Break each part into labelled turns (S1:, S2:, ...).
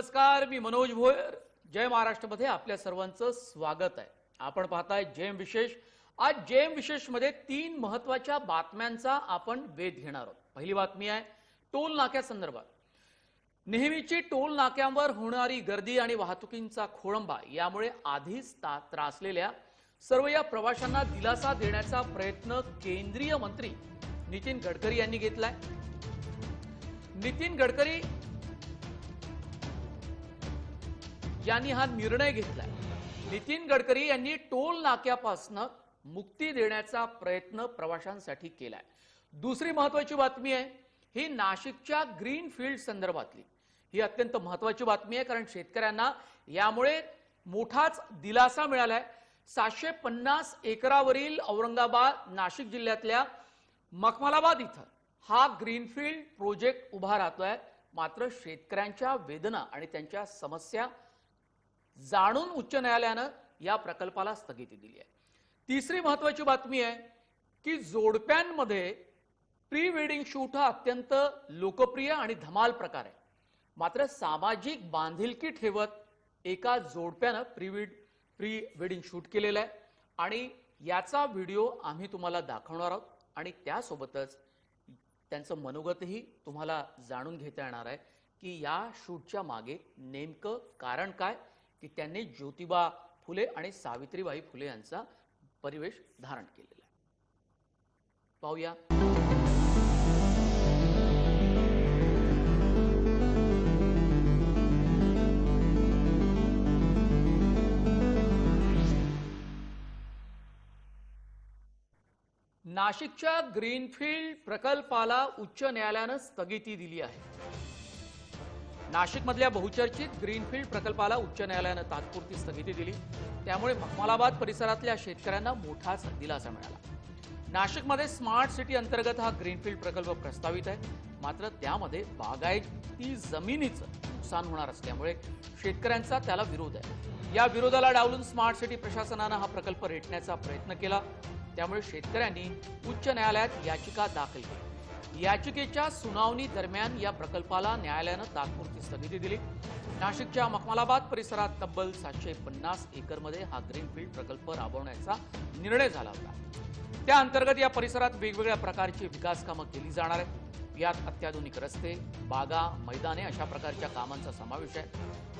S1: नमस्कार, मी मनोज भोयर. जय महाराष्ट्रमध्ये आपल्या सर्वांचं स्वागत आहे. आपण पाहताय जेम विशेष. आज जेम विशेष मध्ये 3 महत्त्वाच्या बातम्यांचा आपण वेध घेणार आहोत. पहिली बातमी आहे टोल नाक्यासंदर्भात. नेहमीची टोल नाक्यांवर होणारी गर्दी आणि वाहतुकींचा खोळंबा यामुळे आधीच त्रासलेल्या सर्व या प्रवाशांना दिलासा देण्याचा प्रयत्न केंद्रीय मंत्री नितीन गडकरी यांनी घेतलाय. नितीन गडकरी यांनी हा निर्णय घेतलाय. नितीन गडकरी यांनी टोल नाक्यापासून मुक्ती देण्याचा प्रयत्न प्रवाशांसाठी केलाय. दुसरी महत्त्वाची बातमी आहे ही नाशिकच्या ग्रीनफील्ड संदर्भातली. ही अत्यंत महत्त्वाची बातमी आहे कारण शेतकऱ्यांना यामुळे मोठाच दिलासा मिळालाय. 750 एकरावरील औरंगाबाद नाशिक जिल्ह्यातल्या मखमलाबाद इथं हा ग्रीनफील्ड प्रोजेक्ट उभा राहतोय. मात्र शेतकऱ्यांच्या वेदना आणि त्यांच्या समस्या जाणून उच्च न्यायालयानं या प्रकल्पाला स्थगिती दिली आहे. तिसरी महत्त्वाची बातमी आहे की जोडप्यांमध्ये प्री वेडिंग शूट हा अत्यंत लोकप्रिय आणि धमाल प्रकार आहे. मात्र सामाजिक बांधिलकी ठेवत एका जोडप्यानं प्री वेडिंग शूट केलेलं आहे आणि याचा व्हिडिओ आम्ही तुम्हाला दाखवणार आहोत आणि त्यासोबतच त्यांचं मनोगतही तुम्हाला जाणून घेता येणार आहे की या शूटच्या मागे नेमकं कारण काय की त्यांनी ज्योतिबा फुले आणि सावित्रीबाई फुले यांचा परिवेश धारण केलेला आहे. पाहूया. नाशिकच्या ग्रीनफील्ड प्रकल्पाला उच्च न्यायालयानं स्थगिती दिली आहे. नाशिकमधल्या बहुचर्चित ग्रीनफील्ड प्रकल्पाला उच्च न्यायालयानं तात्पुरती स्थगिती दिली. त्यामुळे मखमलाबाद परिसरातल्या शेतकऱ्यांना मोठाच दिलासा मिळाला. नाशिकमध्ये स्मार्ट सिटी अंतर्गत हा ग्रीनफील्ड प्रकल्प प्रस्तावित आहे. मात्र त्यामध्ये बागायती जमिनीचं नुकसान होणार असल्यामुळे शेतकऱ्यांचा त्याला विरोध आहे. या विरोधाला डावलून स्मार्ट सिटी प्रशासनानं हा प्रकल्प रेटण्याचा प्रयत्न केला. त्यामुळे शेतकऱ्यांनी उच्च न्यायालयात याचिका दाखल केली. याचिकेच्या सुनावणी दरम्यान या प्रकल्पाला न्यायालयानं तात्पुरती स्थगिती दिली. नाशिकच्या मखमलाबाद परिसरात तब्बल 750 एकरमध्ये हा ग्रीनफील्ड प्रकल्प राबवण्याचा निर्णय झाला होता. त्या अंतर्गत या परिसरात वेगवेगळ्या प्रकारची विकास कामं केली जाणार आहेत. यात अत्याधुनिक रस्ते, बागा, मैदाने अशा प्रकारच्या कामांचा समावेश आहे.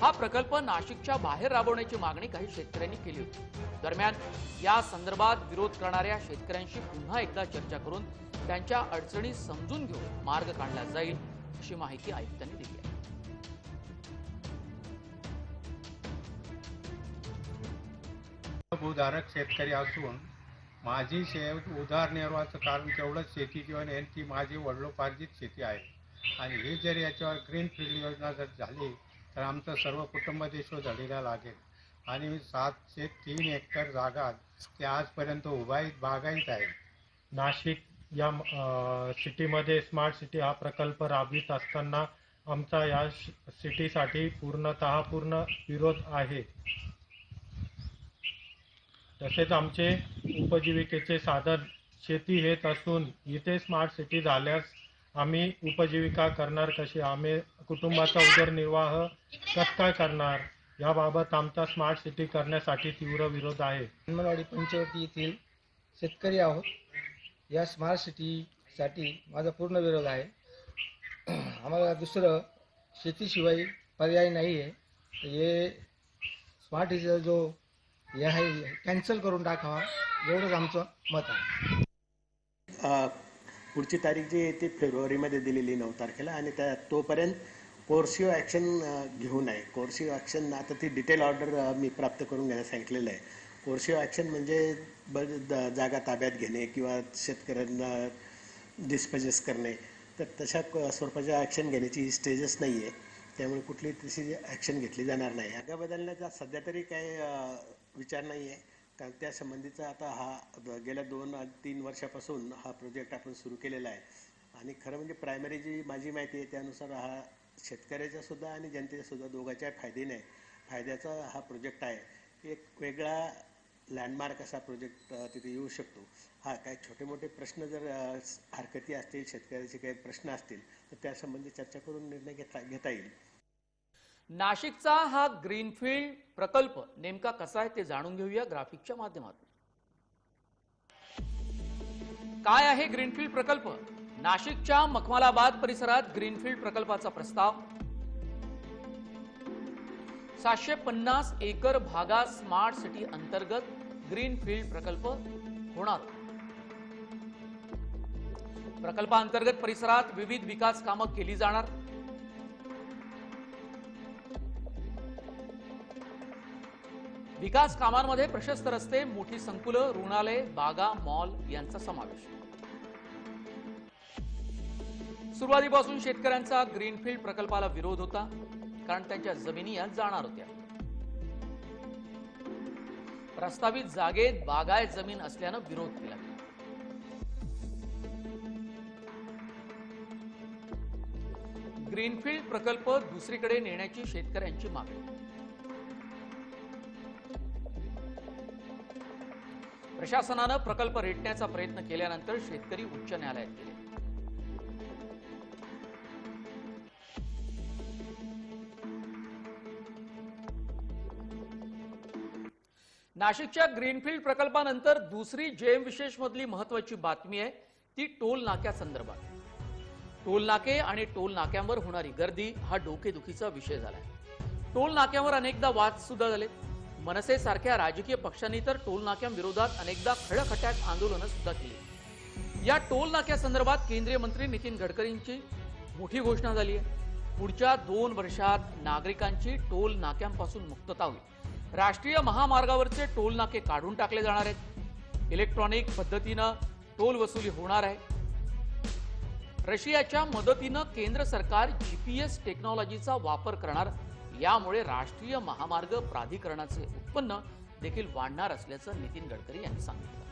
S1: हा प्रकल्प नाशिकच्या बाहेर राबवण्याची मागणी काही शेतकऱ्यांनी केली होती. दरम्यान या संदर्भात विरोध करणाऱ्या शेतकऱ्यांशी पुन्हा एकदा चर्चा करून त्यांच्या अडचणी समजून घेऊन मार्ग काढला जाईल अशी माहिती आयुक्तांनी दिली आहे.
S2: भूधारक शेतकरी असून माझी उदरनिर्वाहाचं कारण तेवढंच शेती किंवा यांची माझी वडिलोपार्जित शेती आहे आणि हे जर याच्यावर ग्रीनफील्ड योजना जर झाली तर आमचं सर्व कुटुंब देशोधडीला लागेल. आणि 703 एकर जागा ते आजपर्यंत बागायत आहे.
S3: नाशिक या सिटीमध्ये स्मार्ट सिटी हा प्रकल्प राबवित असताना आमचा या सिटीसाठी पूर्ण विरोध आहे. तसेच आमचे उपजीविकेचे साधन शेती हेच असून इथे स्मार्ट सिटी झाल्यास आम्ही उपजीविका करणार कशी, आम्ही कुटुंबाचा उदरनिर्वाह कसं काय करणार, याबाबत आमचा स्मार्ट सिटी करण्यासाठी तीव्र विरोध आहे.
S4: अंगणवाडी पंचवटी येथील शेतकरी आहोत. या स्मार्ट सिटीसाठी माझा पूर्ण विरोध आहे. आम्हाला दुसरं शेतीशिवाय पर्याय नाही आहे. हे स्मार्ट सिटीचा जो हे आहे कॅन्सल करून टाकावा एवढंच आमचं मत आहे.
S5: पुढची तारीख जी आहे ती फेब्रुवारीमध्ये दिलेली 9 तारखेला आणि तोपर्यंत कोर्सिव्ह ॲक्शन घेऊ नये. कोर्सिव्ह ॲक्शन आता ती डिटेल ऑर्डर मी प्राप्त करून घेण्यास सांगितलेलं आहे. कोर्सिव्ह ॲक्शन म्हणजे जागा ताब्यात घेणे किंवा शेतकऱ्यांना डिस्पजेस करणे, तर तशा स्वरूपाच्या ॲक्शन घेण्याची ही स्टेजच नाही आहे. त्यामुळे कुठली तशी ॲक्शन घेतली जाणार नाही. जागा बदलण्याचा सध्या तरी काही विचार नाही आहे कारण त्या संबंधीचा आता हा गेल्या 2-3 वर्षापासून हा प्रोजेक्ट आपण सुरू केलेला आहे. आणि खरं म्हणजे प्रायमरी जी माझी माहिती आहे त्यानुसार हा शेतकऱ्याचा सुद्धा आणि जनतेचा सुद्धा दोघांच्या फायद्याचा हा प्रोजेक्ट आहे. एक वेगळा लँडमार्क असा प्रोजेक्ट तिथे येऊ शकतो. हा काही छोटे मोठे प्रश्न जर हरकती असतील, शेतकऱ्याचे काही प्रश्न असतील तर त्यासंबंधी चर्चा करून निर्णय घेता येईल.
S1: नाशिकचा हा ग्रीनफील्ड प्रकल्प नेमका कसा आहे ते जाणून घेऊया ग्राफिकच्या माध्यमातून. काय आहे ग्रीनफील्ड प्रकल्प? नाशिकच्या मखमलाबाद परिसरात ग्रीनफील्ड प्रकल्पाचा प्रस्ताव. 750 एकर भागात स्मार्ट सिटी अंतर्गत ग्रीनफील्ड प्रकल्प होणार. प्रकल्पांतर्गत परिसरात विविध विकास कामं केली जाणार. विकास कामांमध्ये प्रशस्त रस्ते, मोठी संकुलं, रुग्णालय, बागा, मॉल यांचा समावेश. सुरुवातीपासून शेतकऱ्यांचा ग्रीनफील्ड प्रकल्पाला विरोध होता, कारण त्यांच्या जमिनी या जाणार होत्या. प्रस्तावित जागेत बागायत जमीन असल्यानं विरोध केला. ग्रीनफील्ड प्रकल्प दुसरीकडे नेण्याची शेतकऱ्यांची मागणी. प्रशासनानं प्रकल्प रेटण्याचा प्रयत्न केल्यानंतर शेतकरी उच्च न्यायालयात गेले. नाशिकच्या ग्रीनफील्ड प्रकल्पानंतर दुसरी जेम विशेष मधली महत्वाची बातमी आहे ती टोल नाक्यासंदर्भात. टोल नाके आणि टोल नाक्यांवर होणारी गर्दी हा डोकेदुखीचा विषय झालाय. टोल नाक्यांवर अनेकदा वाद सुद्धा झाले. मनसे सारख्या राजकीय पक्षांनी तर टोल नाक्यांविरोधात अनेकदा खडखट्यात आंदोलनं सुद्धा केली. या टोल नाक्यासंदर्भात केंद्रीय मंत्री नितीन गडकरींची मोठी घोषणा झाली आहे. पुढच्या 2 वर्षात नागरिकांची टोल नाक्यांपासून मुक्तता होईल. राष्ट्रीय महामार्गावरचे टोल नाके काढून टाकले जाणार आहेत. इलेक्ट्रॉनिक पद्धतीनं टोल वसुली होणार आहे. रशियाच्या मदतीनं केंद्र सरकार जीपीएस टेक्नॉलॉजीचा वापर करणार. यामुळे राष्ट्रीय महामार्ग प्राधिकरणाचे उत्पन्न देखील वाढणार असल्याचं नितीन गडकरी यांनी सांगितलं.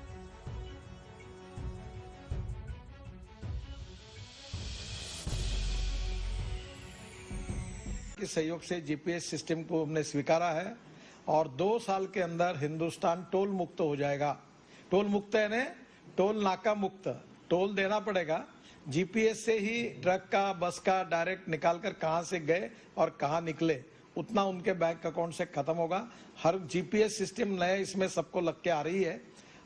S6: के सहयोग से जीपीएस सिस्टम को हमने स्वीकारा है और 2 साल के अंदर हिंदुस्तान टोल मुक्त हो जाएगा. टोल मुक्त यानी टोल नाका मुक्त. टोल देना पड़ेगा. जीपीएस से ही ट्रक का, बस का डायरेक्ट निकालकर कहां से गए और कहां निकले उतना उनके बैंक अकाउंट से खत्म होगा. हर जीपीएस सिस्टम नए इसमें सबको लग के आ रही है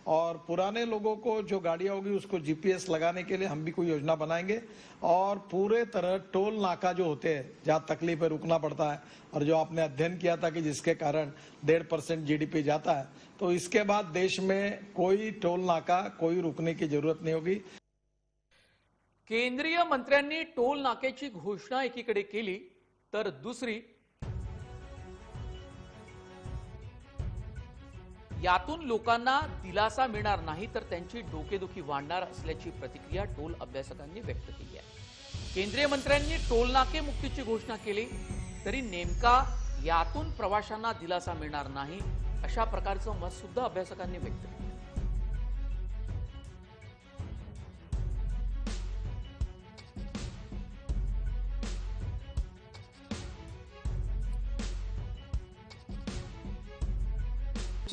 S6: और पुराने लोगों को जो गाड़ियां होगी उसको जीपीएस लगाने के लिए हम भी कोई योजना बनाएंगे और पूरे तरह टोल नाका जो होते हैं जहां तकलीफ है रुकना पड़ता है और जो आपने अध्ययन किया था कि जिसके कारण 1.5% जीडीपी जाता है, तो इसके बाद देश में कोई टोल नाका, कोई रुकने की जरूरत नहीं होगी.
S1: केंद्रीय मंत्र्यांनी टोल नाक्याची घोषणा एकीकडे केली तर दुसरी यातून लोकांना दिलासा मिळणार नाही तर त्यांची डोकेदुखी वाढणार असल्याची प्रतिक्रिया टोल अभ्यासकांनी व्यक्त केली आहे. केंद्रीय मंत्र्यांनी टोल नाके मुक्तीची घोषणा केली तरी नेमका यातून प्रवाशांना दिलासा मिळणार नाही अशा प्रकारचं मत सुद्धा अभ्यासकांनी व्यक्त केलं.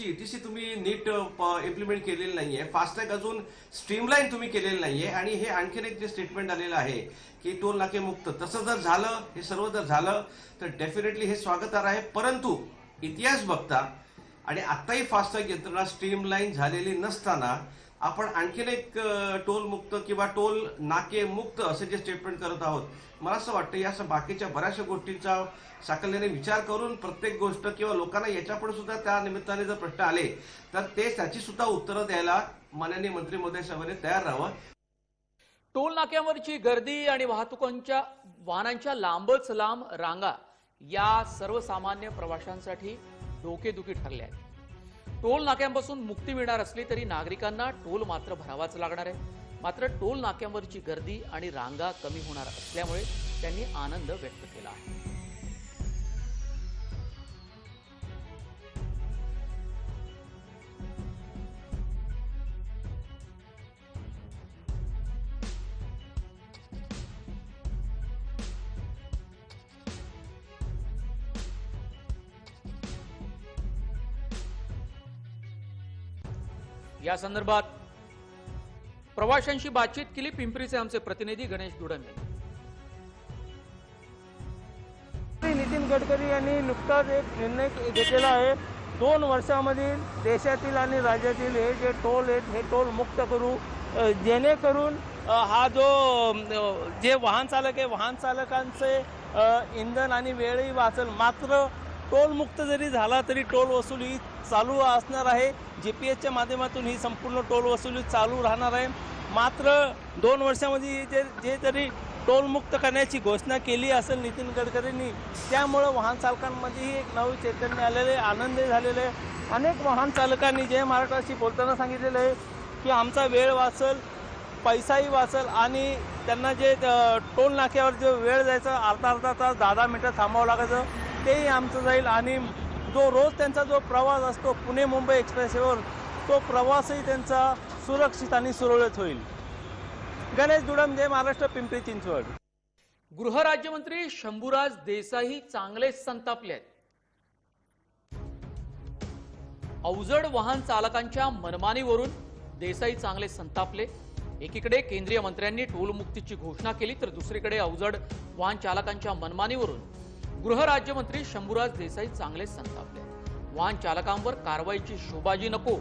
S7: ईटीसी तुम्ही नीट इम्प्लिमेंट केलेली नाहीये. फास्टॅग अजून स्ट्रीमलाईन तुम्ही केलेलं नाहीये आणि हे आणखीन एक जे स्टेटमेंट आलेलं आहे की टोल नाके मुक्त, तसं जर झालं, हे सर्व जर झालं तर डेफिनेटली हे स्वागतार्ह आहे. परंतु इतिहास बघता आणि आत्ताही फास्टॅग यंत्रणा स्ट्रीमलाईन झालेली नसताना आपण आणखीन एक टोल मुक्त किंवा टोल नाके मुक्त असे जे स्टेटमेंट करत आहोत, मला असं वाटतं या बाकीच्या बऱ्याचशा गोष्टींचा साकल्याने विचार करून प्रत्येक गोष्ट किंवा लोकांना याच्यापुढे सुद्धा त्या निमित्ताने जर प्रश्न आले तर ते त्याची सुद्धा उत्तरं द्यायला माननीय मंत्री महोदय साहेबांनी तयार राहावं.
S1: टोल नाक्यांवरची गर्दी आणि वाहतुकांच्या वाहनांच्या लांबच लांब रांगा या सर्वसामान्य प्रवाशांसाठी डोकेदुखी ठरल्या आहेत. टोल नाक्यांपासून मुक्ती मिळणार असली तरी नागरिकांना टोल मात्र भरावाच लागणार आहे. मात्र टोल नाक्यांवरची गर्दी आणि रांगा कमी होणार असल्यामुळे त्यांनी आनंद व्यक्त केला आहे. या संदर्भात प्रवाशांशी बातचीत केली पिंपरीचे आमचे प्रतिनिधी गणेश दुडंगे.
S8: नितीन गडकरी यांनी नुकताच एक निर्णय घेतलेला आहे, 2 वर्षामधील देशातील आणि राज्यातील हे जे टोल आहेत हे टोल मुक्त करू, जेणेकरून हा जो जे वाहन चालक आहे वाहन चालकांचे इंधन आणि वेळही वाचेल. मात्र टोल मुक्त जरी झाला तरी टोल वसुली चालू असणार आहे. GPS माध्यमातून ही संपूर्ण टोल वसुली चालू राहणार आहे. मात्र 2 वर्षामध्ये जे तरी टोल मुक्त करण्याची घोषणा केली असेल नितीन गडकरींनी, त्यामुळे वाहन चालकांमध्येही एक नवे चैतन्य आलेले, आनंदी झालेले. अनेक वाहन चालकांनी जय महाराष्ट्राशी बोलताना सांगितलेलं आहे की आमचा वेळ वाचेल, पैसाही वाचेल आणि त्यांना जे टोल नाक्यावर जो वेळ जायचा अर्धा तास 10 मिनिटं थांबावं लागायचं तेही आमचं जाईल आणि जो रोज त्यांचा जो प्रवास असतो पुणे मुंबई एक्सप्रेसवेवर, तो प्रवासही त्यांचा सुरक्षित आणि सुरळीत होईल. गणेश दुडम, जय महाराष्ट्र, पिंपरी चिंचवड.
S1: गृहराज्यमंत्री शंभूराज देसाई चांगलेच संतापले आहेत. अवजड वाहन चालकांच्या मनमानीवरून देसाई चांगले संतापले. एकीकडे केंद्रीय मंत्र्यांनी टोलमुक्तीची घोषणा केली तर दुसरीकडे अवजड वाहन चालकांच्या मनमानीवरून गृहराज्यमंत्री शंभूराज देसाई चांगलेच संतापले. वाहन चालकांवर कारवाईची शोबाजी नको,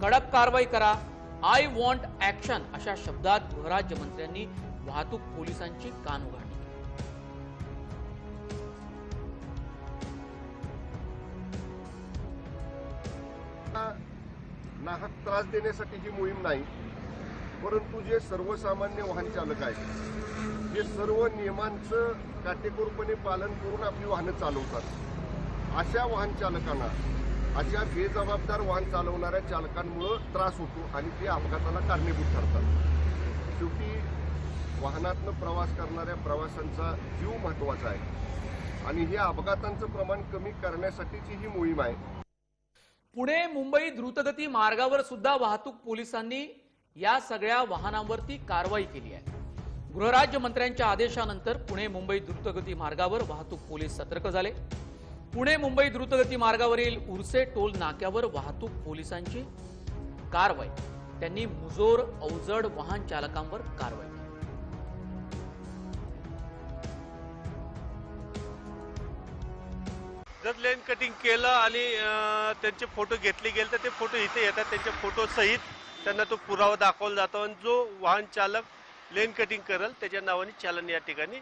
S1: कडक कारवाई करा, आय वॉन्ट ऍक्शन अशा शब्दात गृहराज्यमंत्र्यांनी वाहतूक पोलिसांची कान उघडली.
S9: नाहक त्रास देण्यासाठी ही मोहीम नाही, परंतु जे सर्वसामान्य वाहन चालक आहेत जे सर्व नियमांचं काटेकोरपणे पालन करून आपली वाहनं चालवतात, अशा वाहन चालकांना, अशा बेजबाबदार वाहन चालवणाऱ्या चालकांमुळं त्रास होतो आणि ते अपघाताला कारणीभूत ठरतात. शेवटी वाहनातनं प्रवास करणाऱ्या प्रवाशांचा जीव महत्त्वाचा आहे आणि हे अपघातांचं प्रमाण कमी करण्यासाठीची ही मोहीम आहे.
S1: पुणे मुंबई द्रुतगती मार्गावर सुद्धा वाहतूक पोलिसांनी या सगळ्या वाहनांवरती कारवाई केली आहे. गृहराज्यमंत्र्यांच्या आदेशानंतर पुणे मुंबई द्रुतगती मार्गावर वाहतूक पोलीस सतर्क झाले. पुणे मुंबई द्रुतगती मार्गावरील उर्से टोल नाक्यावर वाहतूक पोलिसांची कारवाई. त्यांनी मुजोर अवजड वाहन चालकांवर कारवाई केली.
S10: जर लेन कटिंग केलं आणि त्यांचे फोटो घेतले गेले तर ते फोटो इथे येतात, त्यांच्या फोटो सहित त्यांना तो पुरावा दाखवला जातो आणि जो वाहन चालक लेन कटिंग करेल त्याच्या नावाने चालन या ठिकाणी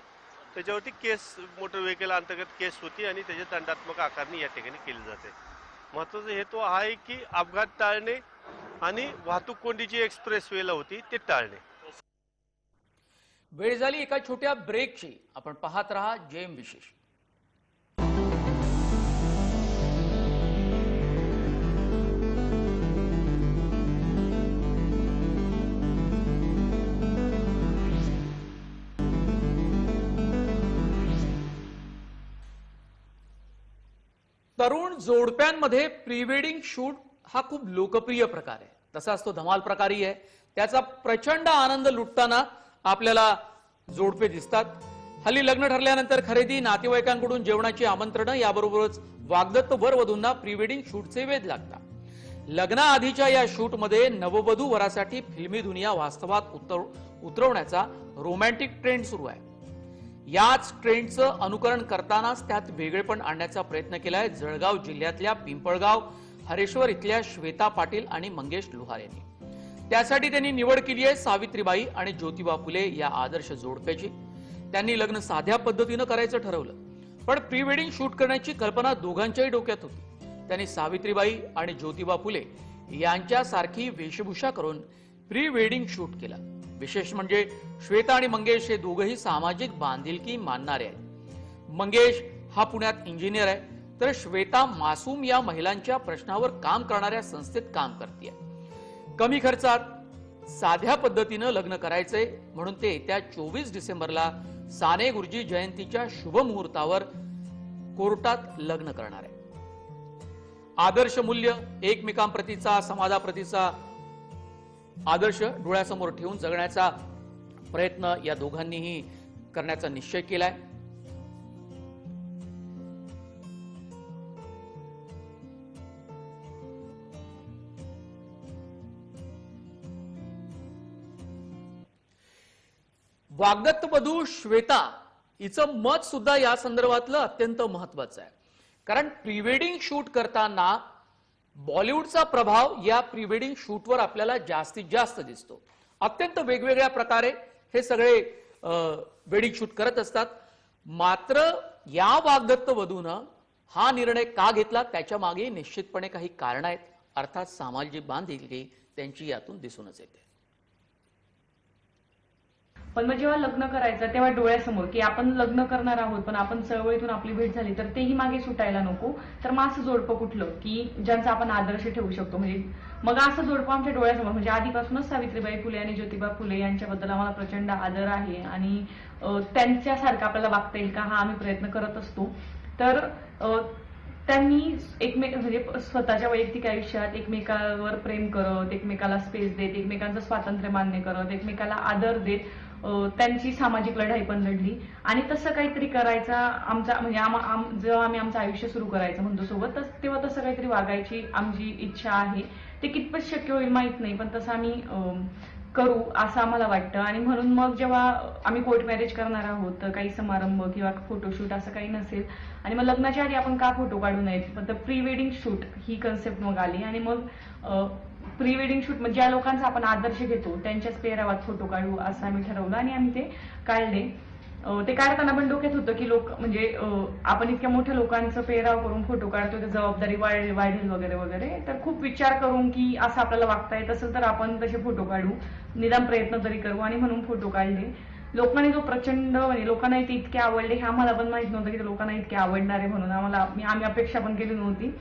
S10: त्याच्यावरती केस, मोटर व्हेकल अंतर्गत केस होती आणि त्याची दंडात्मक आकारणी या ठिकाणी केली जाते. महत्त्वाचा हेतू आहे की अपघात टाळणे आणि वाहतूक कोंडी जी एक्सप्रेसवेला होती ते टाळणे.
S1: वेळ झाली एका छोट्या ब्रेकची. आपण पाहत रहा जेएम विशेष. तरुण जोडप्यांमध्ये प्री वेडिंग शूट हा खूप लोकप्रिय प्रकार आहे. तसाच तो धमाल प्रकारही आहे. त्याचा प्रचंड आनंद लुटताना आपल्याला जोडपे दिसतात. हल्ली लग्न ठरल्यानंतर खरेदी, नातेवाईकांकडून जेवणाची आमंत्रणं, याबरोबरच वाग्दत्त वरवधूंना प्री वेडिंग शूटचे वेध लागतात. लग्नाआधीच्या या शूटमध्ये नववधू वरासाठी फिल्मी दुनिया वास्तवात उतरवण्याचा रोमॅन्टिक ट्रेंड सुरू आहे. याच ट्रेंडचं अनुकरण करतानाच त्यात वेगळेपण आणण्याचा प्रयत्न केलाय जळगाव जिल्ह्यातल्या पिंपळगाव हरेश्वर इथल्या श्वेता पाटील आणि मंगेश लोहार यांनी. त्यासाठी त्यांनी निवड केली आहे सावित्रीबाई आणि ज्योतिबा फुले या आदर्श जोडप्याची. त्यांनी लग्न साध्या पद्धतीनं करायचं ठरवलं, पण प्री वेडिंग शूट करण्याची कल्पना दोघांच्याही डोक्यात होती. त्यांनी सावित्रीबाई आणि ज्योतिबा फुले यांच्यासारखी वेशभूषा करून प्री वेडिंग शूट केलं. विशेष म्हणजे श्वेता आणि मंगेश हे दोघंही सामाजिक बांधिलकी मानणारे आहेत. मंगेश हा पुण्यात इंजिनियर आहे, तर श्वेता मासूम या महिलांच्या प्रश्नावर काम करणाऱ्या संस्थेत काम करते. कमी खर्चात साध्या पद्धतीनं लग्न करायचंय म्हणून ते येत्या 24 डिसेंबरला साने गुरुजी जयंतीच्या शुभ मुहूर्तावर कोर्टात लग्न करणार आहे. आदर्श मूल्य, एकमेकांप्रतीचा, समाजाप्रतीचा आदर्श डोळ्यासमोर ठेवून जगण्याचा प्रयत्न या दोघांनीही करण्याचा निश्चय केलाय. वाग्दत्त वधू श्वेता हिचं मत सुद्धा या संदर्भातलं अत्यंत महत्वाचं आहे. कारण प्रीवेडिंग शूट करताना बॉलिवूडचा प्रभाव या प्रीवेडिंग शूटवर आपल्याला जास्तीत जास्त दिसतो. अत्यंत वेगवेगळ्या प्रकारे हे सगळे वेडिंग शूट करत असतात. मात्र या वाग्दत्त वधूनं हा निर्णय का घेतला त्याच्या मागे निश्चितपणे काही कारण आहेत. अर्थात सामाजिक बांधिलकी त्यांची यातून दिसूनच येते.
S11: पण मग जेव्हा लग्न करायचं तेव्हा डोळ्यासमोर की आपण लग्न करणार आहोत, पण आपण चळवळीतून आपली भेट झाली तर तेही मागे सुटायला नको. तर मग असं जोडपं कुठलं की ज्यांचा आपण आदर्श ठेवू शकतो. म्हणजे मग असं जोडपं आमच्या डोळ्यासमोर, म्हणजे आधीपासूनच सावित्रीबाई फुले आणि ज्योतिबा फुले यांच्याबद्दल आम्हाला प्रचंड आदर आहे आणि त्यांच्यासारखं आपल्याला वागता येईल का हा आम्ही प्रयत्न करत असतो. तर त्यांनी म्हणजे स्वतःच्या वैयक्तिक आयुष्यात एकमेकावर प्रेम करत, एकमेकाला स्पेस देत, एकमेकांचं स्वातंत्र्य मान्य करत, एकमेकाला आदर देत त्यांची सामाजिक लढाई पण लढली. आणि तसं काहीतरी करायचा आमचा म्हणजे जेव्हा आम्ही आमचं आयुष्य सुरू करायचं म्हणतो सोबत तेव्हा तसं काहीतरी वागायची आमची इच्छा आहे. ते कितपत शक्य होईल माहित नाही, पण तसं आम्ही करू असं आम्हाला वाटतं. आणि म्हणून मग जेव्हा आम्ही कोर्ट मॅरेज करणार आहोत तर काही समारंभ किंवा फोटोशूट असं काही नसेल. आणि मग लग्नाच्या आधी आपण का फोटो काढू नयेत, पण प्री वेडिंग शूट ही कन्सेप्ट मग आली. आणि मग प्री वेडिंग शूट म्हणजे ज्या लोकांचा आपण आदर्श घेतो त्यांच्याच पेहरावात फोटो काढू असं आम्ही ठरवलं आणि आम्ही ते काढले. ते काढताना पण डोक्यात होतं की लोक म्हणजे आपण इतक्या मोठ्या लोकांचं पेहराव करून फोटो काढतोय तर जबाबदारी वाढेल वगैरे वगैरे. तर खूप विचार करून की असं आपल्याला वागता येत असेल तर आपण तसे फोटो काढू, निदान प्रयत्न तरी करू. आणि म्हणून फोटो काढले. लोकांनी जो प्रचंड म्हणजे लोकांना ते इतके आवडले हे आम्हाला पण माहित नव्हतं की लोकांना इतके आवडणार आहे म्हणून. आम्ही अपेक्षा पण केली नव्हती.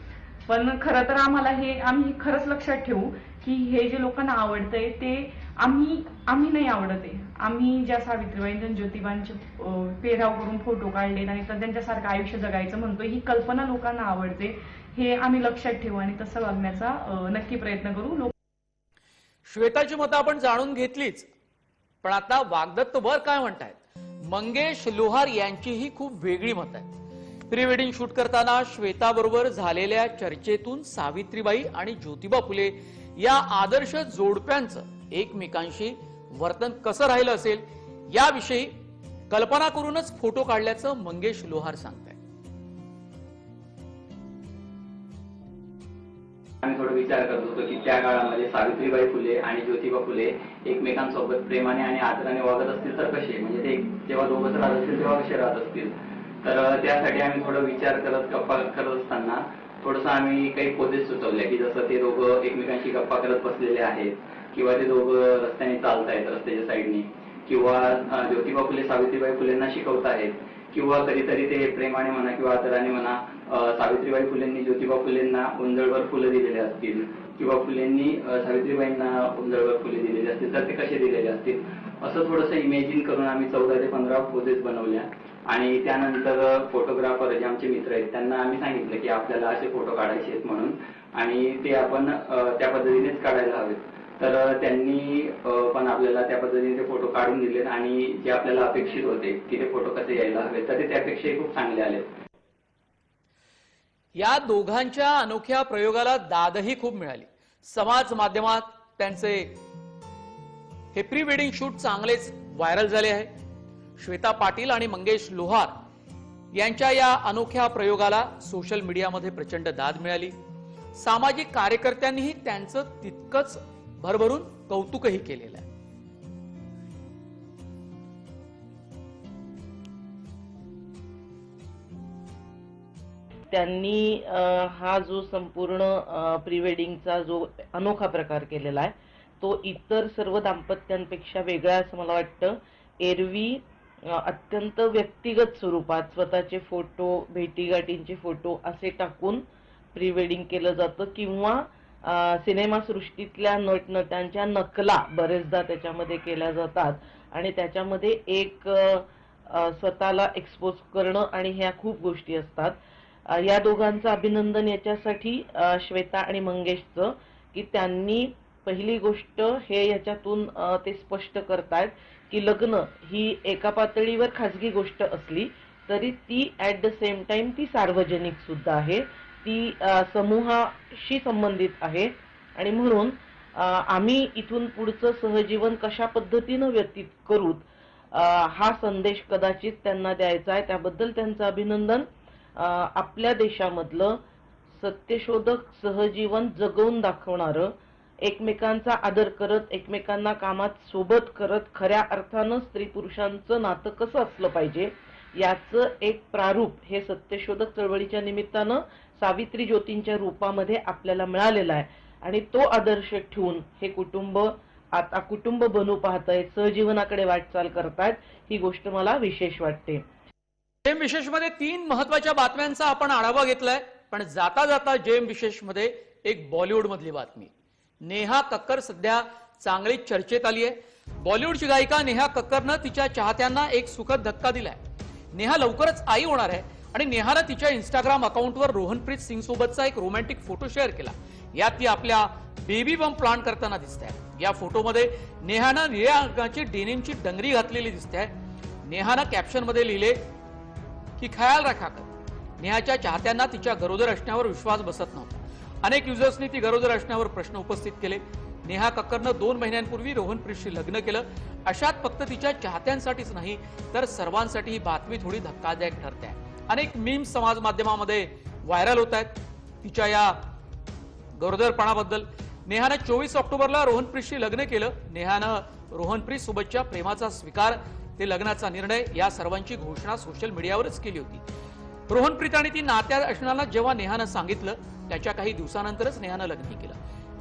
S11: पण खरं तर आम्ही खरंच लक्षात ठेवू की हे जे लोकांना आवडतंय ते आम्ही नाही आवडत आहे. आम्ही ज्या सावित्रीबाई ज्योतिबांचे पेहराव करून फोटो काढले आणि तर त्यांच्यासारखं आयुष्य जगायचं म्हणतो ही कल्पना लोकांना आवडते हे आम्ही लक्षात ठेवू आणि तसं वागण्याचा नक्की प्रयत्न करू.
S1: श्वेताची मतं आपण जाणून घेतलीच, पण आता वाग्दत्त वर काय म्हणतायत मंगेश लोहार यांचीही खूप वेगळी मतं आहेत. प्री वेडिंग शूट करताना श्वेता बरोबर झालेल्या चर्चेतून सावित्रीबाई आणि ज्योतिबा फुले या आदर्श जोडप्यांचं एकमेकांशी वर्तन कसं राहिलं असेल याविषयी कल्पना करूनच फोटो काढल्याचं मंगेश लोहार सांगतायत.
S12: आम्ही थोडा विचार करत होतो की त्या काळामध्ये सावित्रीबाई फुले आणि ज्योतिबा फुले एकमेकांसोबत प्रेमाने आणि आदराने वागत असतील तर कसे, म्हणजे ते जेव्हा दोघंच राहत असतील तेव्हा कसे राहत असतील. तर त्यासाठी आम्ही थोडा विचार गप्पा करत असताना थोडंसं आम्ही काही पोजेस सुचवल्या की जसं ते दोघं एकमेकांशी गप्पा करत बसलेले आहेत किंवा ते दोघं रस्त्याने चालतायत रस्त्याच्या साईडनी, किंवा ज्योतिबा फुले सावित्रीबाई फुलेंना शिकवत आहेत, किंवा कधीतरी ते प्रेमाने म्हणा किंवा आदराने म्हणा सावित्रीबाई फुलेंनी ज्योतिबा फुलेंना उंजळवर फुलं दिलेले असतील किंवा फुलेंनी सावित्रीबाईंना उंजळवर फुले दिलेले असतील तर ते कसे दिलेले असतील असं थोडंसं इमॅजिन करून आम्ही 14 ते 15 पोजेस बनवल्या. आणि त्यानंतर फोटोग्राफर जे आमचे मित्र आहेत त्यांना आम्ही सांगितलं की आपल्याला असे फोटो काढायचे आहेत म्हणून, आणि ते आपण त्या पद्धतीनेच काढायला हवेत. तर त्यांनी पण आपल्याला त्या पद्धतीने ते फोटो काढून दिलेत आणि जे आपल्याला अपेक्षित होते की ते फोटो कसे यायला हवेत तर ते त्यापेक्षाही खूप चांगले आलेत.
S1: या दोघांच्या अनोख्या प्रयोगाला दादही खूप मिळाली. समाज माध्यमात त्यांचे हे प्री वेडिंग शूट चांगलेच व्हायरल झाले आहे. श्वेता पाटील आणि मंगेश लोहार यांच्या या अनोख्या प्रयोगाला सोशल मीडियामध्ये प्रचंड दाद मिळाली. सामाजिक कार्यकर्त्यांनीही त्यांचं तितकंच भरभरून कौतुकही केलेलं आहे.
S13: त्यांनी हा जो संपूर्ण प्री वेडिंगचा जो अनोखा प्रकार केलेला आहे तो इतर सर्व दाम्पत्यांपेक्षा वेगळा असं मला वाटतं. एरवी अत्यंत व्यक्तिगत स्वरूपात स्वतःचे फोटो, भेटीगाठींचे फोटो असे टाकून प्री वेडिंग केलं जातं किंवा सिनेमासृष्टीतल्या नटनट्यांच्या नकला बरेचदा त्याच्यामध्ये केल्या जातात आणि त्याच्यामध्ये एक स्वतःला एक्सपोज करणं आणि ह्या खूप गोष्टी असतात. या दोघांचं अभिनंदन याच्यासाठी श्वेता आणि मंगेशचं की त्यांनी पहिली गोष्ट हे याच्यातून ते स्पष्ट करतायत की लग्न ही एका पातळीवर खाजगी गोष्ट असली तरी ती ऍट द सेम टाइम ती सार्वजनिक सुद्धा आहे, ती समूहाशी संबंधित आहे. आणि म्हणून आम्ही इथून पुढचं सहजीवन कशा पद्धतीनं व्यतीत करू हा संदेश कदाचित त्यांना द्यायचा आहे. त्याबद्दल त्यांचं अभिनंदन. आपल्या देशामधलं सत्यशोधक सहजीवन जगवून दाखवणारं, एकमेकांचा आदर करत एकमेकांना कामात सोबत करत खऱ्या अर्थानं स्त्री पुरुषांचं नातं कसं असलं पाहिजे याचं एक प्रारूप हे सत्यशोधक चळवळीच्या निमित्तानं सावित्री ज्योतींच्या रूपामध्ये आपल्याला मिळालेला आहे. आणि तो आदर्श ठेवून हे कुटुंब आता कुटुंब बनू पाहतायत, सहजीवनाकडे वाटचाल करतायत. ही गोष्ट मला विशेष वाटते.
S1: जेम विशेषमध्ये 3 महत्वाच्या बातम्यांचा आपण आढावा घेतलाय. पण जाता जाता जेम विशेषमध्ये एक बॉलिवूड मधली बातमी. नेहा कक्कर सध्या चांगलीच चर्चेत आली आहे. बॉलिवूडची गायिका नेहा कक्करनं तिच्या चाहत्यांना एक सुखद धक्का दिलाय. नेहा लवकरच आई होणार आहे आणि नेहानं तिच्या इंस्टाग्राम अकाउंटवर रोहनप्रीत सिंग सोबतचा एक रोमॅन्टिक फोटो शेअर केला. यात ती आपल्या बेबी बम प्लांट करताना दिसते. या फोटोमध्ये नेहानं निळ्या रंगाची डेनिमची डंगरी घातलेली दिसते. नेहानं कॅप्शन मध्ये लिहिले की ख्याल रखा कर. नेहाच्या चाहत्यांना तिच्या गरोदर असण्यावर विश्वास बसत नव्हता. अनेक युजर्सनी ती गरोदर असण्यावर प्रश्न उपस्थित केले. नेहा कक्करनं 2 महिन्यांपूर्वी रोहनप्रीतशी लग्न केलं. अशात फक्त तिच्या चाहत्यांसाठीच नाही तर सर्वांसाठी ही बातमी थोडी धक्कादायक ठरते आहे. अनेक मीम्स समाज माध्यमामध्ये व्हायरल होत आहेत तिच्या या गरोदरपणाबद्दल. नेहानं 24 ऑक्टोबरला रोहनप्रीतशी लग्न केलं. नेहानं रोहनप्रीत सोबतच्या प्रेमाचा स्वीकार, ते लग्नाचा निर्णय या सर्वांची घोषणा सोशल मीडियावरच केली होती. रोहनप्रीत आणि ती नात्यात असण्याला जेव्हा नेहानं सांगितलं त्याच्या काही दिवसानंतरच नेहानं लग्न केलं.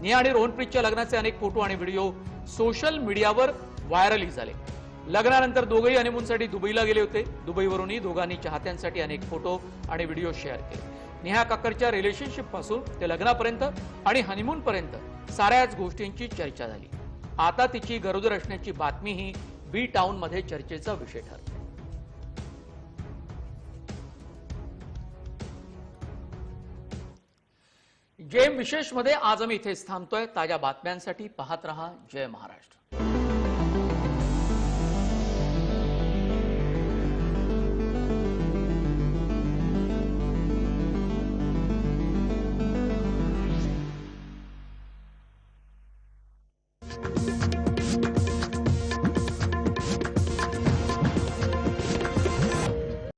S1: नेहा आणि रोहनप्रीतच्या लग्नाचे अनेक फोटो आणि व्हिडिओ सोशल मीडियावर व्हायरलही झाले. लग्नानंतर दोघंही हनीमूनसाठी दुबईला गेले होते. दुबईवरूनही दोघांनी चाहत्यांसाठी अनेक फोटो आणि व्हिडिओ शेअर केले. नेहा कक्करच्या रिलेशनशिप पासून ते लग्नापर्यंत आणि हनीमून पर्यंत साऱ्याच गोष्टींची चर्चा झाली. आता तिची गरोदर असण्याची बातमीही बी टाउन मध्ये चर्चेचा विषय ठरली. जेम विशेष मध्ये आज आम्ही इथेच थांबतोय. ताज्या बातम्यांसाठी पाहत रहा जय महाराष्ट्र.